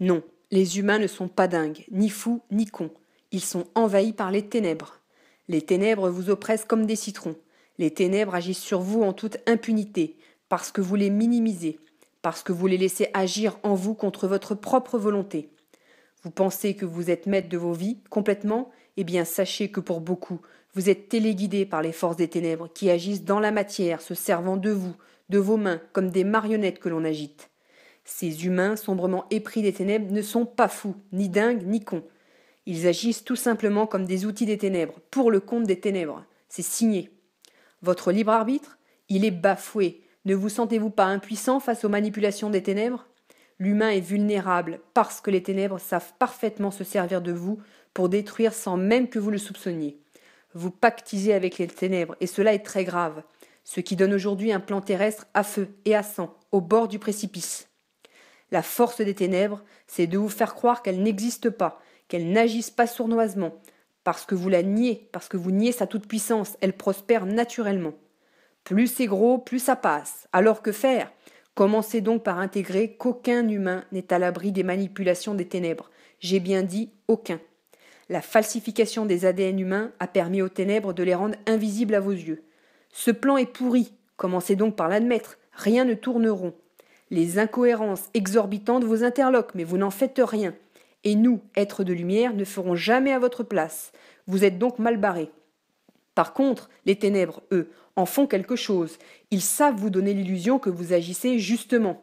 Non, les humains ne sont pas dingues, ni fous, ni cons. Ils sont envahis par les ténèbres. Les ténèbres vous oppressent comme des citrons. Les ténèbres agissent sur vous en toute impunité, parce que vous les minimisez, parce que vous les laissez agir en vous contre votre propre volonté. Vous pensez que vous êtes maître de vos vies, complètement? Eh bien, sachez que pour beaucoup, vous êtes téléguidés par les forces des ténèbres qui agissent dans la matière, se servant de vous, de vos mains, comme des marionnettes que l'on agite. Ces humains, sombrement épris des ténèbres, ne sont pas fous, ni dingues, ni cons. Ils agissent tout simplement comme des outils des ténèbres, pour le compte des ténèbres. C'est signé. Votre libre arbitre? Il est bafoué. Ne vous sentez-vous pas impuissant face aux manipulations des ténèbres? L'humain est vulnérable parce que les ténèbres savent parfaitement se servir de vous pour détruire sans même que vous le soupçonniez. Vous pactisez avec les ténèbres et cela est très grave, ce qui donne aujourd'hui un plan terrestre à feu et à sang, au bord du précipice. La force des ténèbres, c'est de vous faire croire qu'elle n'existe pas, qu'elle n'agisse pas sournoisement, parce que vous la niez, parce que vous niez sa toute-puissance, elle prospère naturellement. Plus c'est gros, plus ça passe. Alors que faire? Commencez donc par intégrer qu'aucun humain n'est à l'abri des manipulations des ténèbres. J'ai bien dit aucun. La falsification des ADN humains a permis aux ténèbres de les rendre invisibles à vos yeux. Ce plan est pourri. Commencez donc par l'admettre. Rien ne tourne rond. Les incohérences exorbitantes vous interloquent, mais vous n'en faites rien. Et nous, êtres de lumière, ne ferons jamais à votre place. Vous êtes donc mal barrés. Par contre, les ténèbres, eux, en font quelque chose. Ils savent vous donner l'illusion que vous agissez justement.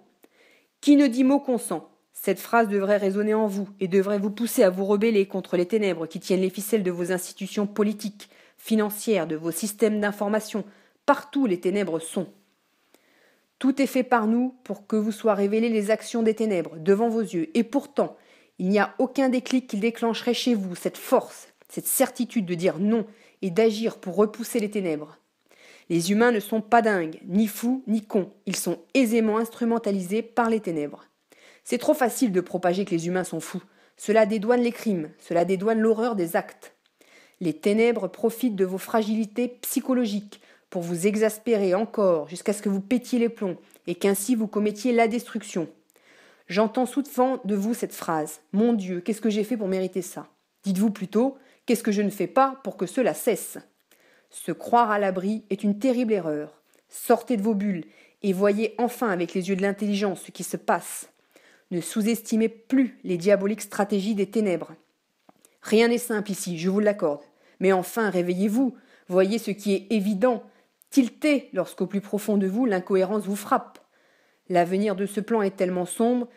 Qui ne dit mot consent? Cette phrase devrait résonner en vous et devrait vous pousser à vous rebeller contre les ténèbres qui tiennent les ficelles de vos institutions politiques, financières, de vos systèmes d'information. Partout les ténèbres sont. Tout est fait par nous pour que vous soient révélées les actions des ténèbres devant vos yeux. Et pourtant, il n'y a aucun déclic qui déclencherait chez vous cette force, cette certitude de dire non et d'agir pour repousser les ténèbres. Les humains ne sont pas dingues, ni fous, ni cons. Ils sont aisément instrumentalisés par les ténèbres. C'est trop facile de propager que les humains sont fous. Cela dédouane les crimes, cela dédouane l'horreur des actes. Les ténèbres profitent de vos fragilités psychologiques pour vous exaspérer encore jusqu'à ce que vous pétiez les plombs et qu'ainsi vous commettiez la destruction. J'entends souvent de vous cette phrase « Mon Dieu, qu'est-ce que j'ai fait pour mériter ça ?» Dites-vous plutôt « Qu'est-ce que je ne fais pas pour que cela cesse ?» Se croire à l'abri est une terrible erreur. Sortez de vos bulles et voyez enfin avec les yeux de l'intelligence ce qui se passe. Ne sous-estimez plus les diaboliques stratégies des ténèbres. Rien n'est simple ici, je vous l'accorde. Mais enfin, réveillez-vous, voyez ce qui est évident. Tiltez lorsqu'au plus profond de vous, l'incohérence vous frappe. L'avenir de ce plan est tellement sombre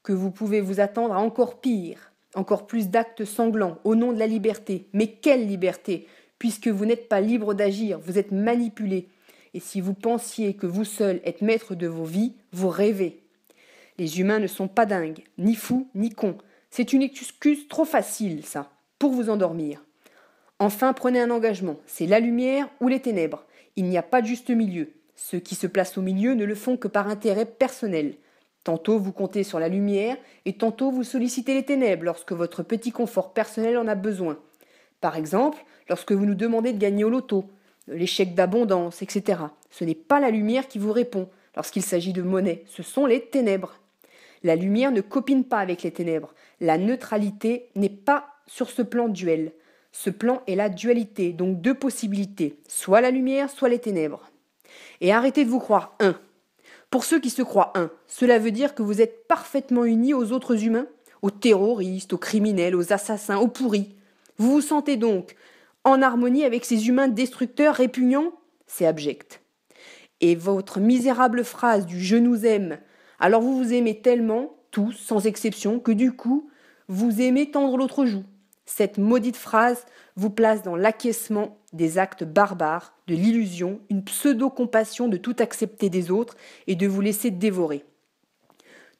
que vous pouvez vous attendre à encore pire, encore plus d'actes sanglants au nom de la liberté. Mais quelle liberté? Puisque vous n'êtes pas libre d'agir, vous êtes manipulé. Et si vous pensiez que vous seul êtes maître de vos vies, vous rêvez. Les humains ne sont pas dingues, ni fous, ni cons. C'est une excuse trop facile, ça, pour vous endormir. Enfin, prenez un engagement. C'est la lumière ou les ténèbres. Il n'y a pas de juste milieu. Ceux qui se placent au milieu ne le font que par intérêt personnel. Tantôt vous comptez sur la lumière et tantôt vous sollicitez les ténèbres lorsque votre petit confort personnel en a besoin. Par exemple, lorsque vous nous demandez de gagner au loto, l'échec d'abondance, etc. Ce n'est pas la lumière qui vous répond lorsqu'il s'agit de monnaie, ce sont les ténèbres. La lumière ne copine pas avec les ténèbres. La neutralité n'est pas sur ce plan duel. Ce plan est la dualité, donc deux possibilités, soit la lumière, soit les ténèbres. Et arrêtez de vous croire un. Pour ceux qui se croient un, cela veut dire que vous êtes parfaitement unis aux autres humains, aux terroristes, aux criminels, aux assassins, aux pourris. Vous vous sentez donc en harmonie avec ces humains destructeurs répugnants? C'est abject. Et votre misérable phrase du « je nous aime », alors vous vous aimez tellement, tous, sans exception, que du coup, vous aimez tendre l'autre joue. Cette maudite phrase vous place dans l'acquiescement des actes barbares, de l'illusion, une pseudo-compassion de tout accepter des autres et de vous laisser dévorer.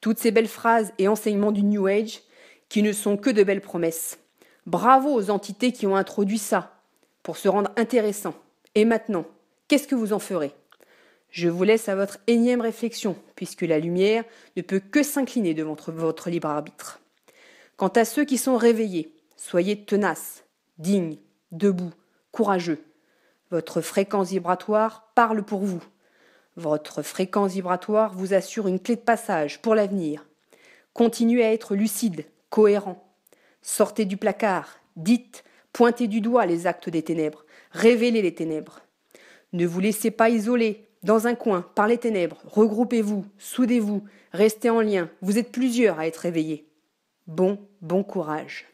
Toutes ces belles phrases et enseignements du New Age qui ne sont que de belles promesses. Bravo aux entités qui ont introduit ça, pour se rendre intéressant. Et maintenant, qu'est-ce que vous en ferez? Je vous laisse à votre énième réflexion, puisque la lumière ne peut que s'incliner devant votre libre arbitre. Quant à ceux qui sont réveillés, soyez tenaces, dignes, debout, courageux. Votre fréquence vibratoire parle pour vous. Votre fréquence vibratoire vous assure une clé de passage pour l'avenir. Continuez à être lucide, cohérent. Sortez du placard, dites, pointez du doigt les actes des ténèbres, révélez les ténèbres. Ne vous laissez pas isoler, dans un coin, par les ténèbres, regroupez-vous, soudez-vous, restez en lien, vous êtes plusieurs à être éveillés. Bon courage.